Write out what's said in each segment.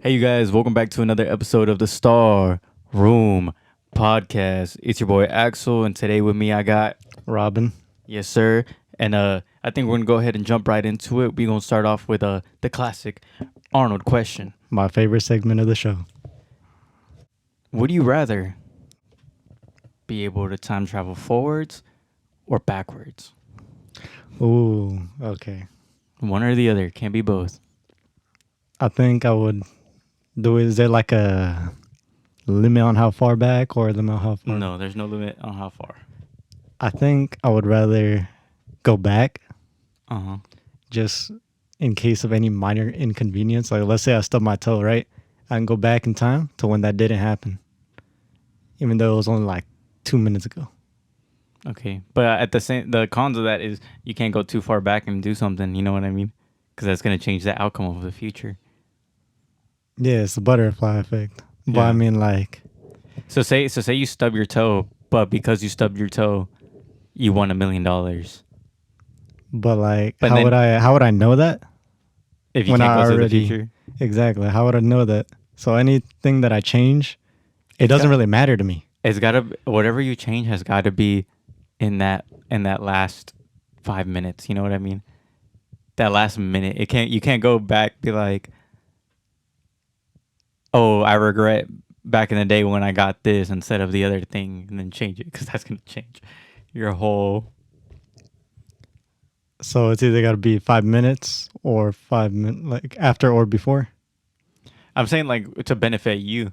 Hey, you guys, welcome back to another episode of the StarRoom podcast. It's your boy Axel, and today with me I got Robin. yes, sir. And I think we're gonna go ahead and jump right into it. We're gonna start off with the classic Arnold question. My favorite segment of the show. Would you rather be able to time travel forwards or backwards? Ooh, okay. One or the other, can't be both. I think I would do it. Is there like a limit on how far back or a limit on how far? No, there's no limit on how far. I think I would rather go back Uh-huh. just in case of any minor inconvenience. Like, let's say I stubbed my toe, right? I can go back in time to when that didn't happen, even though it was only like 2 minutes ago. Okay, but at the cons of that is you can't go too far back and do something. You know what I mean? Because that's gonna change the outcome of the future. Yeah, it's the butterfly effect. But Yeah. I mean, like, So say you stub your toe, but because you stubbed your toe, you won $1 million. but like, But how then- would I know that? If you When can't I go to the already- future, Exactly. How would I know that? So anything that I change, it It's doesn't got- really matter to me. it's gotta whatever you change has got to be in that last 5 minutes. You know what I mean? That last minute, you can't go back be like, oh, I regret back in the day when I got this instead of the other thing, and then change it because that's gonna change your whole. So it's either got to be 5 minutes or 5 minutes, like after or before. I'm saying like to benefit you,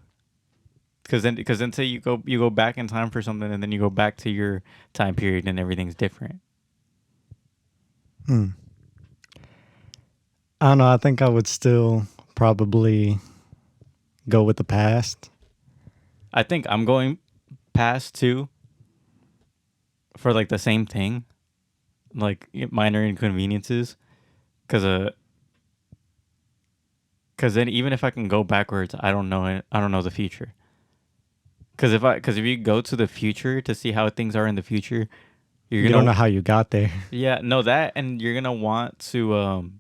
because then say you go back in time for something, and then you go back to your time period, and everything's different. I don't know. I think I would still probably go with the past. I think I'm going past too. For like the same thing, like minor inconveniences, because then even if I can go backwards, I don't know it. I don't know the future. Because if you go to the future to see how things are in the future, You don't know how you got there. Yeah, no, that, and you're gonna want to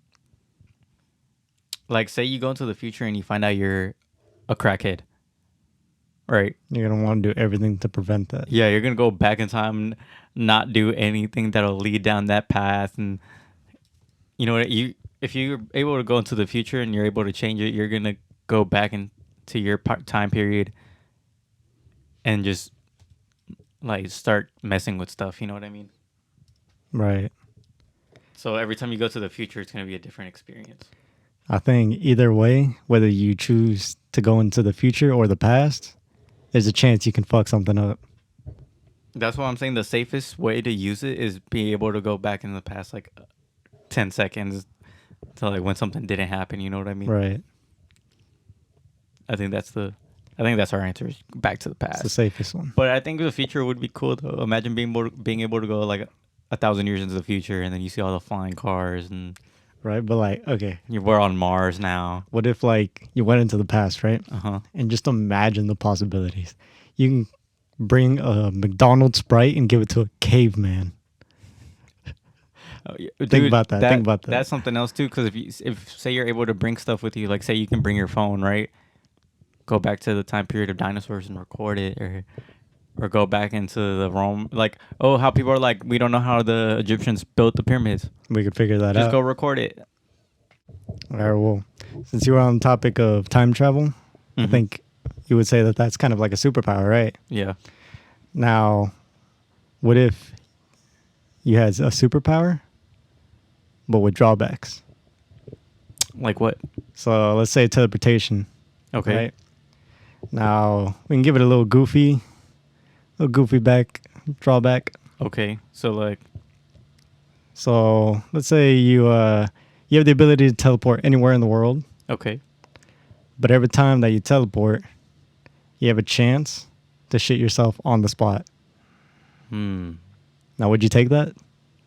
like say you go into the future and you find out you're a crackhead, right? You're going to want to do everything to prevent that. Yeah, you're gonna go back in time, not do anything that'll lead down that path, and you know what if you're able to go into the future and you're able to change it, you're gonna go back into your time period and just like start messing with stuff. You know what I mean? Right. So every time you go to the future, it's gonna be a different experience. I think either way, whether you choose to go into the future or the past, there's a chance you can fuck something up. That's why I'm saying the safest way to use it is be able to go back in the past like 10 seconds to like when something didn't happen. You know what I mean? Right. I think that's our answer is back to the It's the past. safest one. But I think the future would be cool though. Imagine being able to go like 1,000 years into the future, and then you see all the flying cars, and Right. But like, okay, we're on Mars now. what if like you went into the past, right? Uh-huh. And just imagine the possibilities. You can bring a McDonald's Sprite and give it to a caveman. Oh, yeah. Think about that. Think about that. That's something else too, because if say you're able to bring stuff with you, like say you can bring your phone, right? Go back to the time period of dinosaurs and record it, or go back into the Rome, like, oh, how people are like, we don't know how the Egyptians built the pyramids. We could figure that Just out. go record it. All right, well, since you were on the topic of time travel, I Mhm. think you would say that that's kind of like a superpower, right? Yeah. Now, what if you had a superpower, but with drawbacks? Like what? So let's say teleportation, Okay. right? Now, we can give it a little goofy drawback. Okay. So like, So let's say you have the ability to teleport anywhere in the world, okay. but every time that you teleport, you have a chance to shit yourself on the spot. Now, would you take that?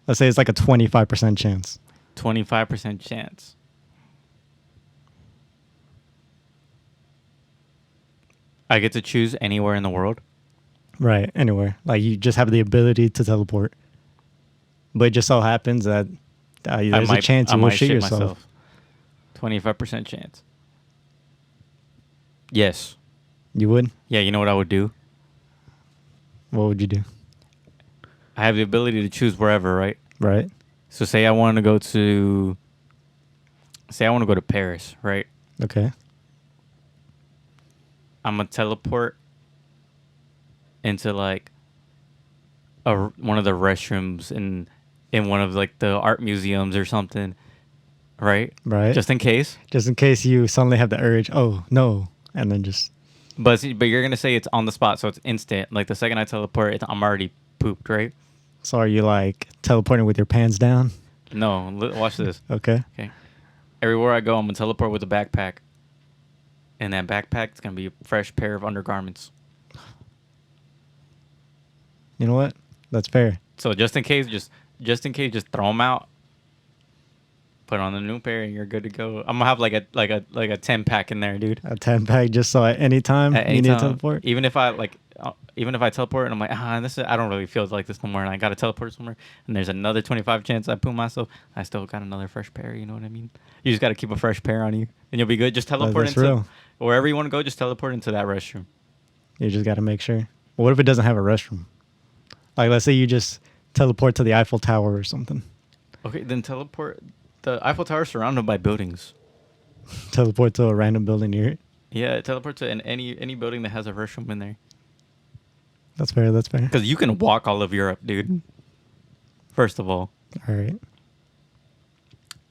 Let's say it's like a 25% chance. 25% chance. I get to choose anywhere in the world. Right, anywhere. Like you just have the ability to teleport. But it just so happens that there's a chance you will shit yourself. 25% chance. Yes. You would? Yeah, you know what I would do? What would you do? I have the ability to choose wherever, right? Right? So say I want to go to Paris, right? Okay. I'm gonna teleport into like one of the restrooms in one of like the art museums or something, right? Right. Just in case. Just in case you suddenly have the urge, oh no, and then just But you're gonna say it's on the spot, so it's instant. Like the second I teleport, I'm already pooped, right? so are you like teleporting with your pants down? No, watch this. Okay. Okay, everywhere I go, I'm gonna teleport with a backpack, and that backpack's gonna be a fresh pair of undergarments. You know what? That's fair. So just in case, just throw them out. Put on the new pair, and you're good to go. I'm gonna have like a 10 pack in there, dude. A 10 pack just so at any time At you any need to time, teleport. even if I teleport and I'm like, I don't really feel like this no more, and I gotta teleport somewhere, and there's another 25 chance I poop myself, I still got another fresh pair. You know what I mean? You just gotta keep a fresh pair on you, and you'll be good. Just teleport That's into real. wherever you want to go. Just teleport into that restroom. You just got to make sure. What if it doesn't have a restroom? Like, let's say you just teleport to the Eiffel Tower or something. Okay, then teleport. The Eiffel Tower is surrounded by buildings. Teleport to a random building near it. Yeah, teleport to any building that has a restroom in there. That's fair. That's fair. Because you can walk all of Europe, dude. First of all, All right.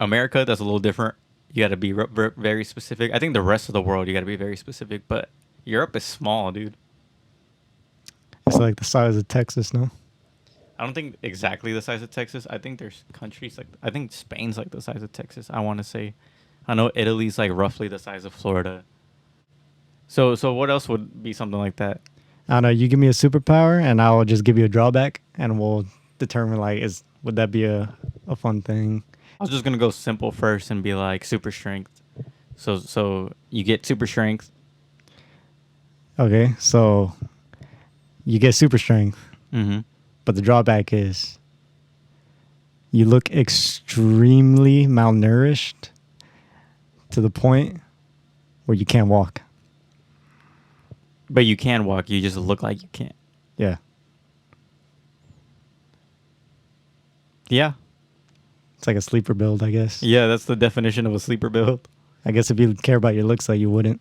America, that's a little different. You got to be very specific. I think the rest of the world, you got to be very specific. But Europe is small, dude. It's like the size of Texas, no? I don't think exactly the size of Texas. I think there's countries I think Spain's like the size of Texas. I want to say. I know Italy's like roughly the size of Florida. So what else would be something like that? I don't know. You give me a superpower, and I'll just give you a drawback, and we'll determine like would that be a fun thing? I was just gonna go simple first and be like super strength. So you get super strength. Okay, so you get super strength, Mm-hmm. but the drawback is you look extremely malnourished to the point where you can't walk. But you can walk. You just look like you can't. Yeah. Yeah. It's like a sleeper build, I guess. Yeah, that's the definition of a sleeper build. I guess if you care about your looks, like you wouldn't.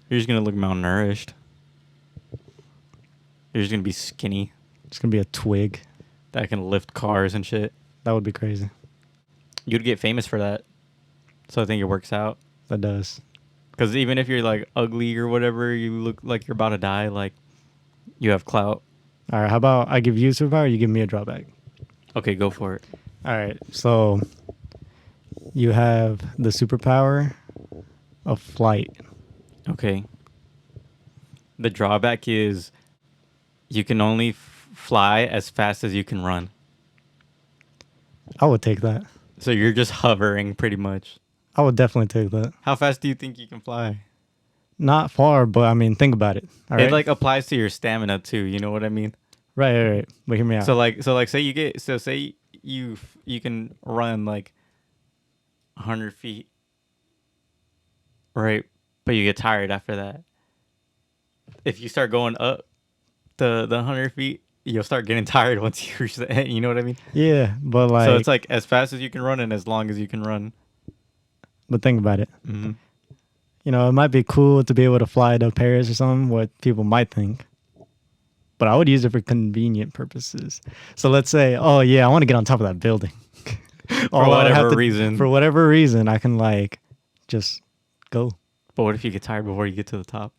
You're just gonna look malnourished. You're just gonna be skinny. It's gonna be a twig. That can lift cars and shit. That would be crazy. You'd get famous for that. So I think it works out. That does. Because even if you're like ugly or whatever, you look like you're about to die. Like you have clout. All right. How about I give you a superpower, you give me a drawback? Okay, go for it. All right. So you have the superpower of flight. Okay. The drawback is you can only fly as fast as you can run. I would take that. So you're just hovering pretty much. I would definitely take that. How fast do you think you can fly? Not far, but I mean, think about it. All right. It like applies to your stamina too. You know what I mean? Right. But hear me out. So say you can run like 100 feet, right? But you get tired after that. If you start going up the 100 feet, you'll start getting tired once you reach the end. You know what I mean? Yeah, but like, So it's like as fast as you can run and as long as you can run. but think about it. Mm-hmm. You know, it might be cool to be able to fly to Paris or something, what people might think. But I would use it for convenient purposes. So let's say, oh yeah, I want to get on top of that building. For whatever reason. For whatever reason, I can like just go. But what if you get tired before you get to the top?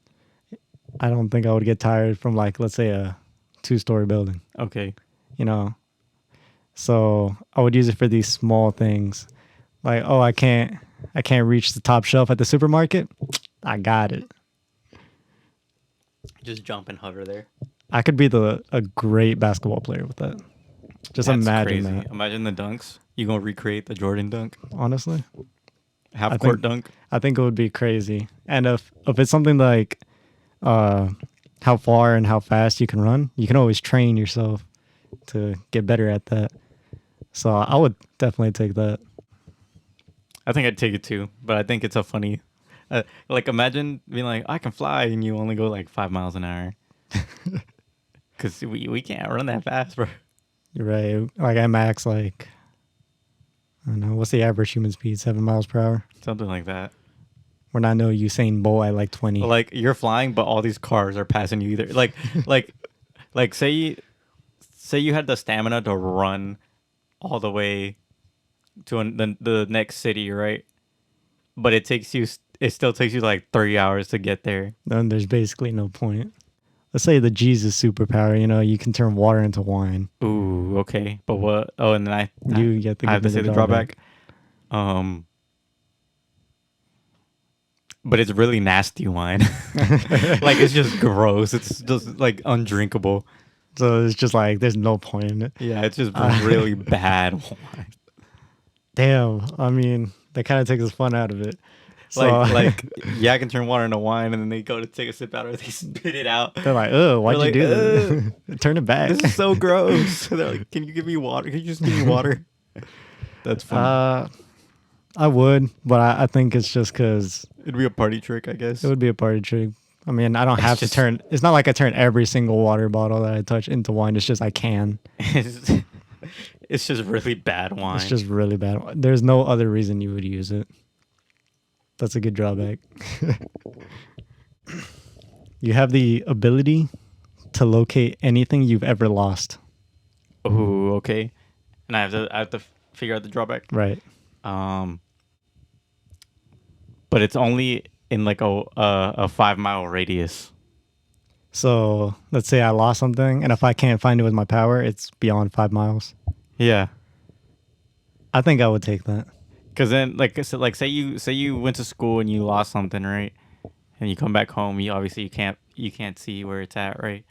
I don't think I would get tired from like, let's say a 2-story building, Okay. you know? So I would use it for these small things. Like, oh, I can't reach the top shelf at the supermarket. I got it. Just jump and hover there. I could be a great basketball player with that. Just That's imagine crazy. that. Imagine the dunks. You gonna recreate the Jordan dunk, Honestly, half court dunk. I think it would be crazy. And if it's something like how far and how fast you can run, you can always train yourself to get better at that. So I would definitely take that. I think I'd take it too, but I think it's a funny Like imagine being like, I can fly, and you only go like 5 miles an hour. Because we can't run that fast, bro. You're right. Like I max like I don't know what's the average human speed? 7 miles per hour. Something like that. We're not no Usain Bolt at like 20. Like you're flying, but all these cars are passing you either. Like, like say you had the stamina to run all the way to the next city, right? But it still takes you like 3 hours to get there. Then there's basically no point. Let's say the Jesus superpower. You know, you can turn water into wine. Ooh, okay. But what? Oh, and then You get I have to say the drawback. But it's really nasty wine. Like it's just gross. It's just like undrinkable. So it's just like there's no point in it. Yeah, it's just really bad wine. Damn. I mean, that kind of takes the fun out of it. So, Yeah, I can turn water into wine, and then they go to take a sip out, or they spit it out. they're like, oh, why'd They're you like, do that? Turn it back. This is so gross. They're like, can you give me water? Can you just give me water? That's fun. I would, but I think it's just because It'd be a party trick, I guess. it would be a party trick. I mean, I don't have to turn. It's not like I turn every single water bottle that I touch into wine. It's just I can. It's just really bad wine. It's just really bad. There's no other reason you would use it. That's a good drawback. You have the ability to locate anything you've ever lost. Oh, okay. And I have to figure out the drawback. Right. But it's only in like a 5 mile radius. So let's say I lost something, and if I can't find it with my power, it's beyond 5 miles. Yeah. I think I would take that. Because then, like say you went to school and you lost something, right? And you come back home, you can't see where it's at, right?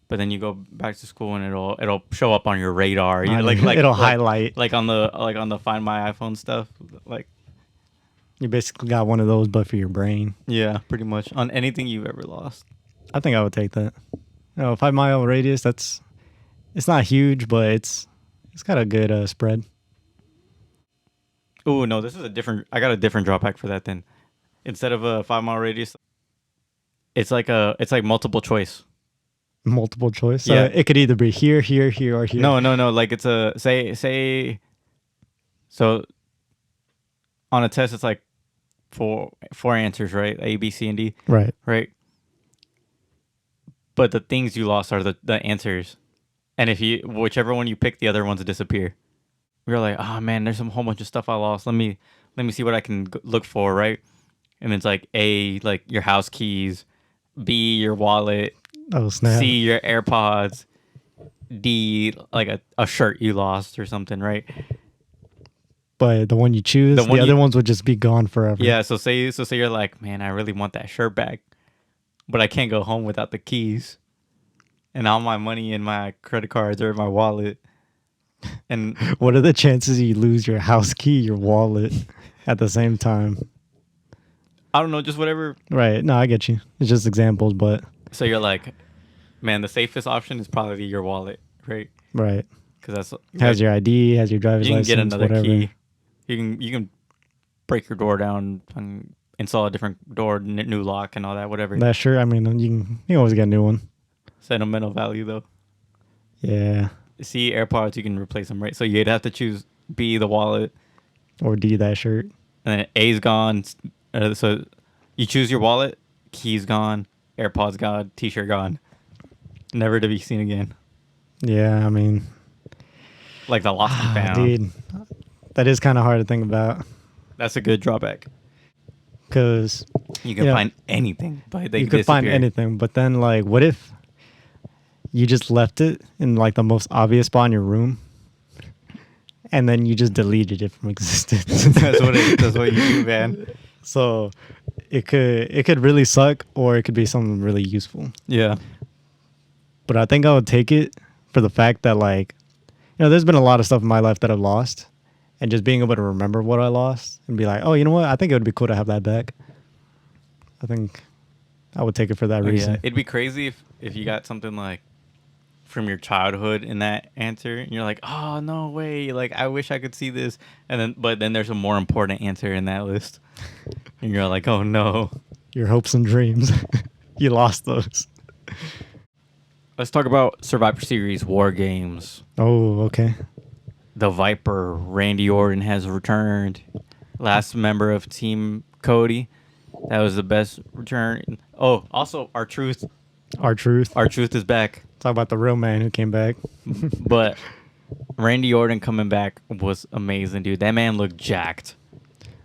But then you go back to school and it'll show up on your radar. You know, It'll highlight. like on the Find My iPhone stuff. Like You basically got one of those, but for your brain. yeah, pretty much on anything you've ever lost. I think I would take that. 5 mile radius. It's not huge, but it's got a good spread. Oh no, this is a different. I got a different drawback for that. Then instead of a 5 mile radius, it's like multiple choice. Multiple choice. So Yeah. it could either be here, here, here, or here. No. Like it's a say. So on a test, it's like four answers, right? A, B, C, and D, Right. right? But the things you lost are the answers, and if whichever one you pick, the other ones disappear. We were like, oh man, there's a whole bunch of stuff I lost. Let me see what I can look for, right? And it's like A, like your house keys, B, your wallet, Oh snap. C, your AirPods, D, like a shirt you lost or something, right? But the one you choose, the other ones would just be gone forever. Yeah. So say you're like, man, I really want that shirt back, but I can't go home without the keys, and all my money in my credit cards or in my wallet. And what are the chances you lose your house key, your wallet at the same time? I don't know, just whatever. Right. No, I get you. It's just examples, but So you're like, man, the safest option is probably your wallet, right? right. Because that's Has your ID, has your driver's you can license, get another whatever. key. You can break your door down and install a different door, new lock, and all that, whatever. That sure. I mean, you can always get a new one. Sentimental value though. Yeah. C, AirPods, you can replace them, right? So you'd have to choose B, the wallet, Or D, that shirt. and then A's gone. So you choose your wallet, keys gone, AirPods gone, T-shirt gone, never to be seen again. Yeah, I mean, Like the lost and found. dude, that is kind of hard to think about That's a good drawback. because You can find anything, but they you could find disappear. anything. But then, like, what if you just left it in like the most obvious spot in your room, and then you just deleted it from existence? That's what you do, man. So it could really suck, or it could be something really useful. Yeah. But I think I would take it for the fact that, like, there's been a lot of stuff in my life that I've lost, and just being able to remember what I lost and be like, oh, you know what? I think it would be cool to have that back. I think I would take it for that reason. Yeah. It'd be crazy if you got something like from your childhood in that answer, and you're like, oh no way, like I wish I could see this, and then there's a more important answer in that list, and you're like, oh no. Your hopes and dreams. You lost those. Let's talk about Survivor Series War Games. Oh, okay. The Viper, Randy Orton, has returned. Last member of Team Cody. That was the best return. Oh, also, R-Truth. R-Truth. R-Truth is back. Talk about the real man who came back. But Randy Orton coming back was amazing, dude. That man looked jacked.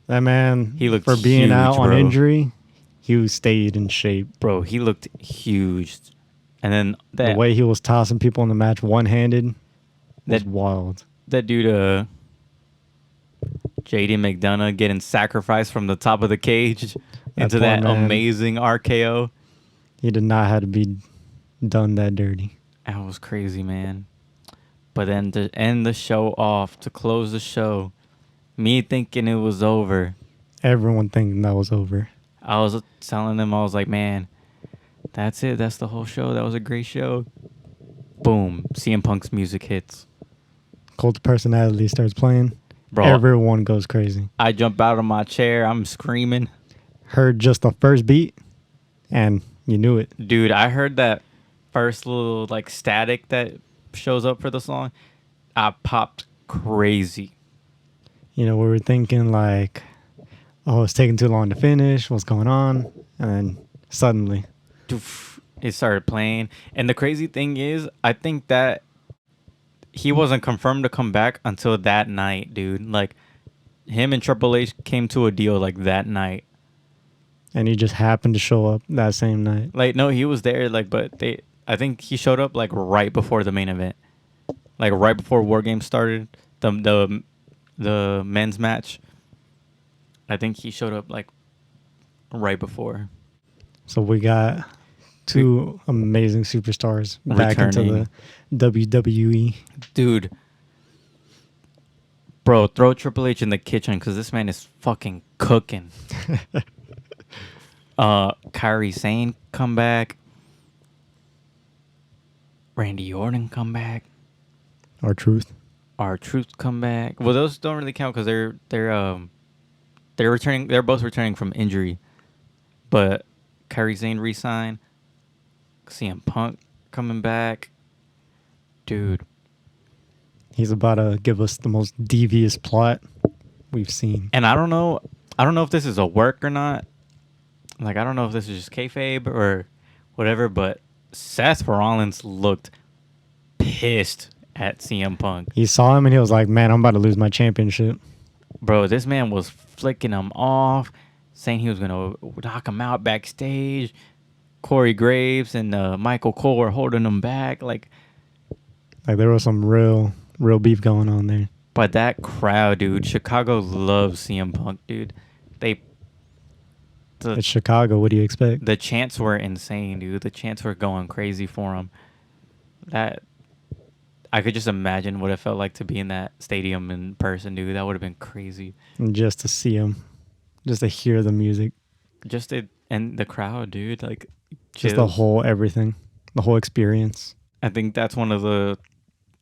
That man, He looked for being huge, out on bro. injury, he stayed in shape. Bro, he looked huge. And then The way he was tossing people in the match one-handed was That- wild. that dude, JD McDonough getting sacrificed from the top of the cage into poor that man. amazing RKO. He did not have to be done that dirty. That was crazy, man. But then to end the show off, to close the show, me thinking it was over, Everyone thinking that was over. I was telling them, I was like, man, that's it. That's the whole show. That was a great show. Boom. CM Punk's music hits. Cult of Personality starts playing. Bro, Everyone goes crazy. I jump out of my chair. I'm screaming. Heard just the first beat, and you knew it. Dude, I heard that first little like static that shows up for the song. I popped crazy. You know, we were thinking like, oh, it's taking too long to finish. What's going on? And then suddenly, Doof, it started playing. And the crazy thing is, I think that he wasn't confirmed to come back until that night, dude. Like, him and Triple H came to a deal like that night. and he just happened to show up that same night. Like, no, he was there, like, but I think he showed up like right before the main event. Like right before War Games started, the men's match. I think he showed up like right before. So we got two amazing superstars back into Returning. the WWE. Dude. Bro, throw Triple H in the kitchen because this man is fucking cooking. Kyrie Sane come back. Randy Orton come back. R-Truth. R-Truth come back. Well, those don't really count because they're returning. They're both returning from injury. But Kyrie Sane re-sign. CM Punk coming back. Dude. He's about to give us the most devious plot we've seen. And I don't know if this is a work or not. Like, I don't know if this is just kayfabe or whatever, but Seth Rollins looked pissed at CM Punk. He saw him and he was like, man, I'm about to lose my championship. Bro, this man was flicking him off, saying he was going to knock him out backstage. Corey Graves and Michael Cole were holding him back. Like there was some real beef going on there. But that crowd, dude, Chicago loves CM Punk, dude. It's Chicago. What do you expect? The chants were insane, dude. The chants were going crazy for him. That I could just imagine what it felt like to be in that stadium in person, dude. That would have been crazy. And just to see him, just to hear the music, And the crowd, dude, like just the whole everything, the whole experience. I think that's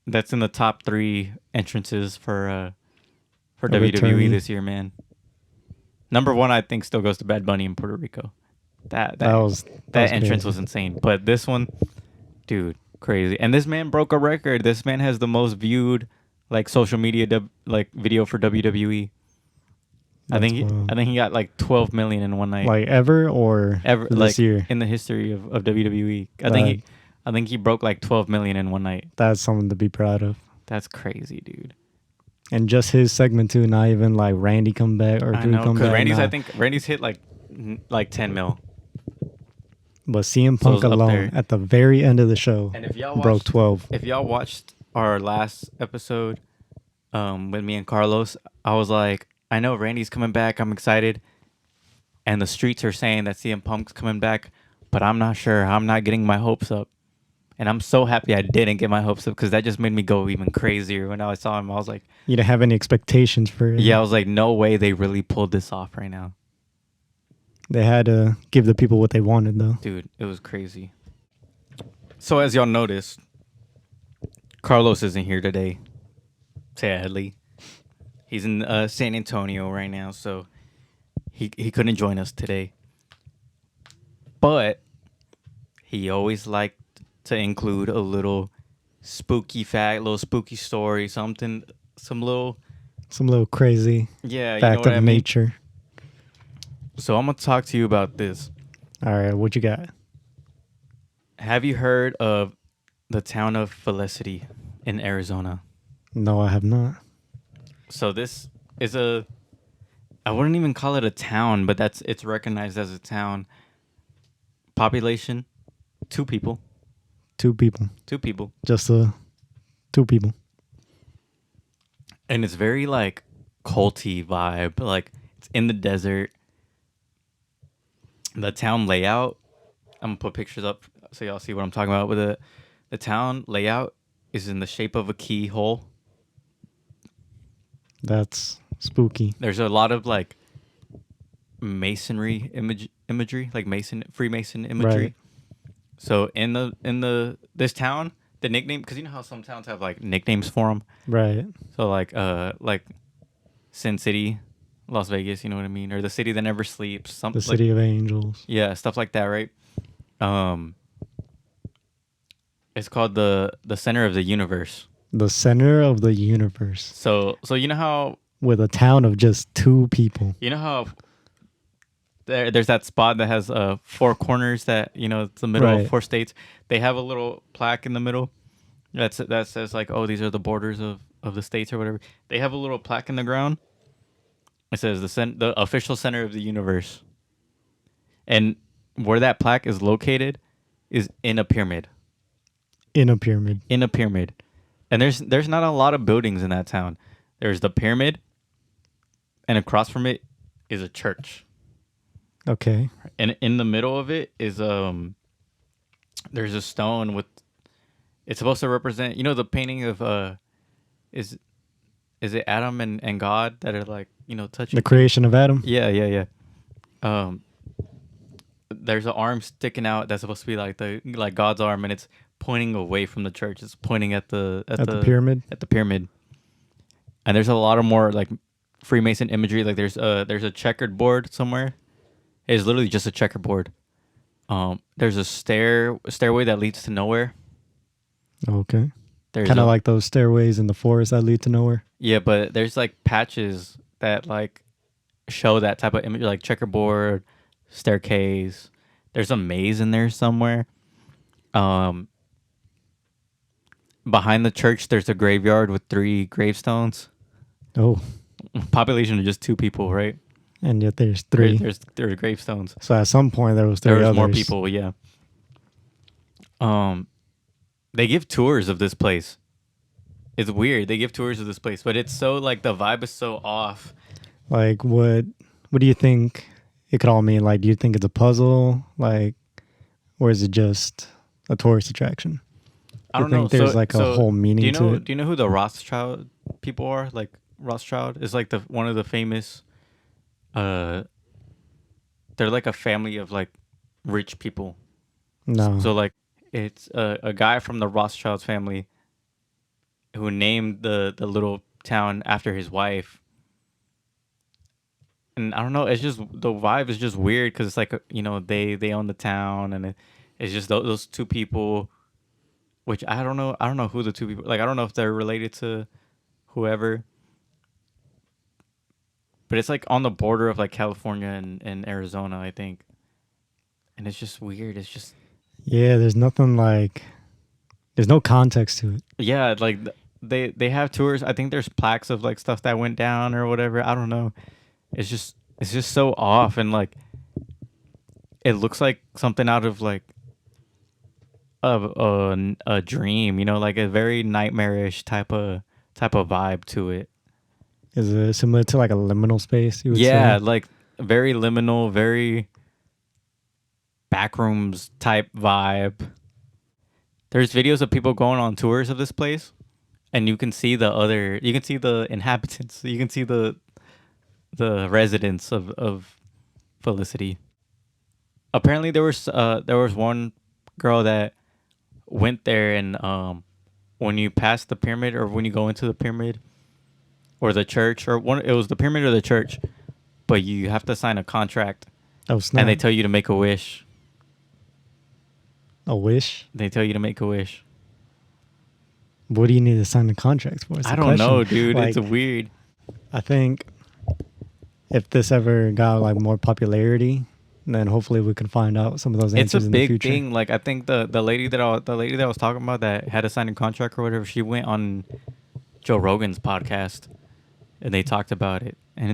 that's in the top 3 entrances for WWE returning. this year, man. Number 1, I think, still goes to Bad Bunny in Puerto Rico. That was entrance crazy. was insane. But this one, dude, crazy. And this man broke a record. This man has the most viewed like social media video for WWE. I think he got like 12 million in one night. Like ever or Ever this like year? in the history of WWE. I think he broke like 12 million in one night. That's something to be proud of. That's crazy, dude. And just his segment too, not even like Randy come back or I Drew know, come because back. I think Randy's hit like 10 mil. But CM So Punk it's up alone there. at the very end of the show And if y'all broke watched, 12. if y'all watched our last episode with me and Carlos, I was like, I know Randy's coming back. I'm excited. And the streets are saying that CM Punk's coming back, but I'm not sure. I'm not getting my hopes up. And I'm so happy I didn't get my hopes up because that just made me go even crazier. When I saw him, I was like, You didn't have any expectations for it. yeah, I was like, no way they really pulled this off right now. They had to give the people what they wanted though. Dude, it was crazy. So as y'all noticed, Carlos isn't here today, sadly. He's in San Antonio right now, so he couldn't join us today. But he always liked to include a little spooky fact, little spooky story, something, some little, Some little crazy yeah, you know fact what of I mean? nature. So I'm going to talk to you about this. All right, what you got? Have you heard of the town of Felicity in Arizona? No, I have not. So this is a, I wouldn't even call it a town, but it's recognized as a town. Population, two people. Two people. Two people. Just two people. And it's very like culty vibe. Like it's in the desert. The town layout, I'm gonna put pictures up so y'all see what I'm talking about. With the town layout is in the shape of a keyhole. That's spooky. There's a lot of like masonry imagery, like Freemason imagery. Right. So in the this town, the nickname, because you know how some towns have like nicknames for them. Right. So like Sin City, Las Vegas, you know what I mean, or the city that never sleeps. The Like, city of angels. yeah, stuff like that, right? Um, it's called the center of the universe. The center of the universe. So you know how With a town of just two people. there's that spot that has four corners that it's the middle Right. of four states. They have a little plaque in the middle that says like, oh, these are the borders of the states or whatever. They have a little plaque in the ground. It says the official center of the universe, and where that plaque is located is in a pyramid. In a pyramid. In a pyramid, and there's not a lot of buildings in that town. There's the pyramid, and across from it is a church. Okay. And in the middle of it is there's a stone with, it's supposed to represent, the painting of is it Adam and God that are like touching The creation of Adam. yeah. There's an arm sticking out that's supposed to be like God's arm, and it's pointing away from the church. It's pointing at the pyramid. at the pyramid. And there's a lot of more like Freemason imagery. Like there's a checkered board somewhere. It's literally just a checkerboard. There's a stairway that leads to nowhere. Okay. There's Kind of like those stairways in the forest that lead to nowhere. Yeah, but there's like patches that like show that type of image, like checkerboard, staircase. There's a maze in there somewhere. Behind the church, there's a graveyard with 3 gravestones. Oh. Population of just 2 people, right? And yet there's 3. There's gravestones. So at some point there was 3 There was others. more people, yeah. They give tours of this place. It's weird. They give tours of this place, but it's so like the vibe is so off. Like what do you think it could all mean? Like, do you think it's a puzzle? Like, or is it just a tourist attraction? I don't think know. there's like a whole meaning to it? Do you know who the Rothschild people are? Like Rothschild is like one of the famous. They're like a family of like rich people. No. So like it's a guy from the Rothschilds family who named the little town after his wife. And I don't know, it's just the vibe is just weird because it's like they own the town, and it's just those 2 people, which I don't know who the 2 people, like I don't know if they're related to whoever, but it's like on the border of like California and Arizona, I think, and it's just weird. It's just yeah, there's nothing like, there's no context to it. yeah, like they have tours. I think there's plaques of like stuff that went down or whatever. I don't know. It's just so off, and like it looks like something out of like a dream, like a very nightmarish type of vibe to it. Is it similar to like a liminal space? You would Yeah, say? like very liminal, very backrooms type vibe. There's videos of people going on tours of this place, and you can see the inhabitants, you can see the residents of Felicity. Apparently there was one girl that went there, and when you pass the pyramid or when you go into the pyramid or the church or one, it was the pyramid or the church, but you have to sign a contract Oh and they snap! tell you to make a wish. A wish. They tell you to make a wish. What do you need to sign the contract for? It's I a don't question. know, dude. Like, It's weird. I think if this ever got like more popularity, then hopefully we can find out some of those It's a answers in the big future. thing. Like I think the lady that I was talking about that had to sign a contract or whatever. She went on Joe Rogan's podcast and they talked about it. And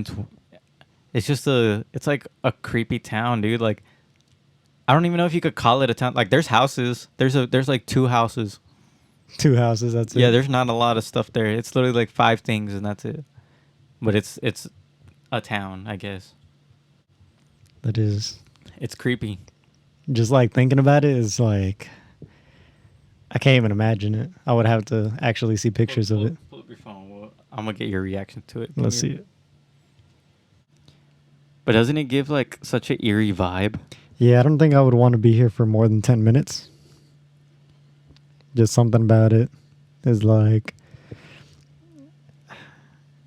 it's just it's like a creepy town, dude. Like I don't even know if you could call it a town. Like there's houses. There's like 2 houses. 2 houses. That's Yeah, it. there's not a lot of stuff there. It's literally like 5 things and that's it. But it's a town, I guess. That is It's creepy. just like thinking about it is like I can't even imagine it. I would have to actually see pictures of it. Pull up your phone. Well, I'm gonna get your reaction to it. Let's see it. But doesn't it give like such an eerie vibe? Yeah, I don't think I would want to be here for more than 10 minutes. Just something about it is like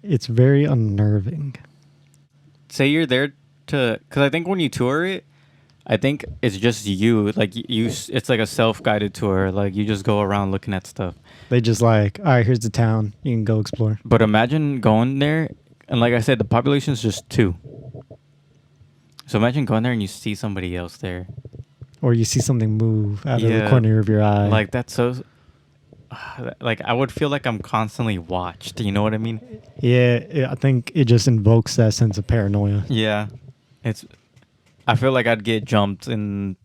it's very unnerving. Say you're there to, because I think when you tour it, I think it's just you. Like it's like a self-guided tour. Like you just go around looking at stuff. They just like, all right, here's the town. You can go explore. But imagine going there, and like I said, the population is just 2. So imagine going there and you see somebody else there. Or you see something move out of the Yeah. corner of your eye. Like that's so. Like I would feel like I'm constantly watched. You know what I mean? yeah, I think it just invokes that sense of paranoia. Yeah. It's. I feel like I'd get jumped and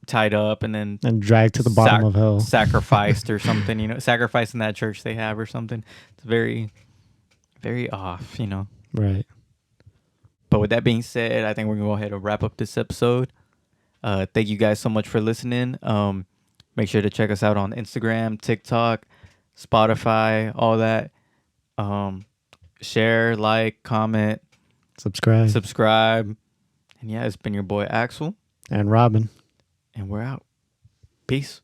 tied up and then And dragged to the bottom of hell. sacrificed or something. You know, sacrificed in that church they have or something. It's very, very off. You know. Right. But with that being said, I think we're gonna go ahead and wrap up this episode. Thank you guys so much for listening. Make sure to check us out on Instagram, TikTok, Spotify, all that. Share, like, comment, subscribe. And yeah, it's been your boy Axel. And Robin. And we're out. Peace.